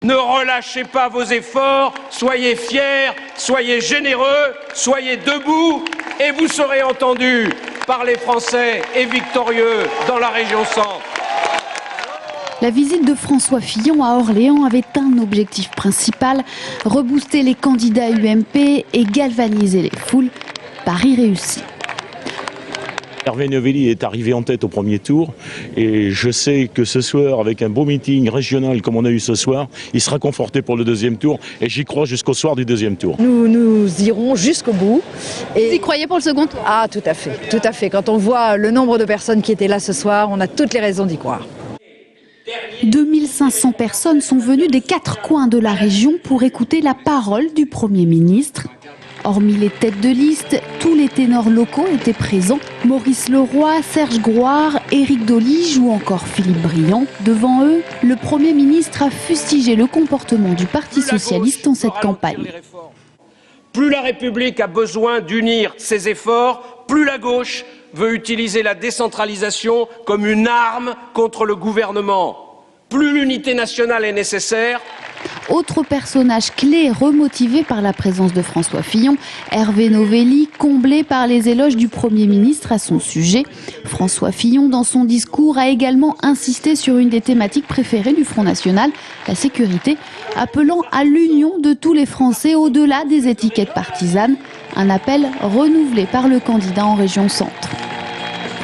Ne relâchez pas vos efforts, soyez fiers, soyez généreux, soyez debout et vous serez entendus par les Français et victorieux dans la région Centre. La visite de François Fillon à Orléans avait un objectif principal, rebooster les candidats UMP et galvaniser les foules. Pari réussi. Hervé Novelli est arrivé en tête au premier tour et je sais que ce soir, avec un beau meeting régional comme on a eu ce soir, il sera conforté pour le deuxième tour et j'y crois jusqu'au soir du deuxième tour. Nous irons jusqu'au bout. Et... Vous y croyez pour le second tour? Ah, tout à fait, tout à fait. Quand on voit le nombre de personnes qui étaient là ce soir, on a toutes les raisons d'y croire. 2500 personnes sont venues des 4 coins de la région pour écouter la parole du Premier ministre. Hormis les têtes de liste, tous les ténors locaux étaient présents. Maurice Leroy, Serge Grouard, Éric Dolige ou encore Philippe Briand. Devant eux, le Premier ministre a fustigé le comportement du Parti socialiste dans cette campagne. Plus la République a besoin d'unir ses efforts, plus la gauche veut utiliser la décentralisation comme une arme contre le gouvernement. Plus l'unité nationale est nécessaire. Autre personnage clé remotivé par la présence de François Fillon, Hervé Novelli, comblé par les éloges du Premier ministre à son sujet. François Fillon, dans son discours, a également insisté sur une des thématiques préférées du Front National, la sécurité, appelant à l'union de tous les Français au-delà des étiquettes partisanes. Un appel renouvelé par le candidat en région Centre.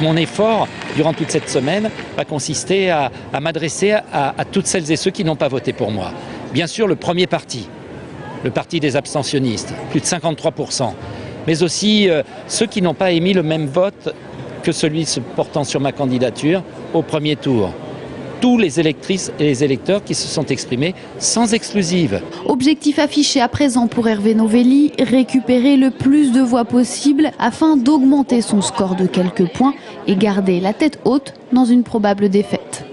Mon effort, durant toute cette semaine, va consister à m'adresser à toutes celles et ceux qui n'ont pas voté pour moi. Bien sûr, le premier parti, le parti des abstentionnistes, plus de 53%, mais aussi ceux qui n'ont pas émis le même vote que celui se portant sur ma candidature au premier tour. Tous les électrices et les électeurs qui se sont exprimés sans exclusive. Objectif affiché à présent pour Hervé Novelli, récupérer le plus de voix possible afin d'augmenter son score de quelques points et garder la tête haute dans une probable défaite.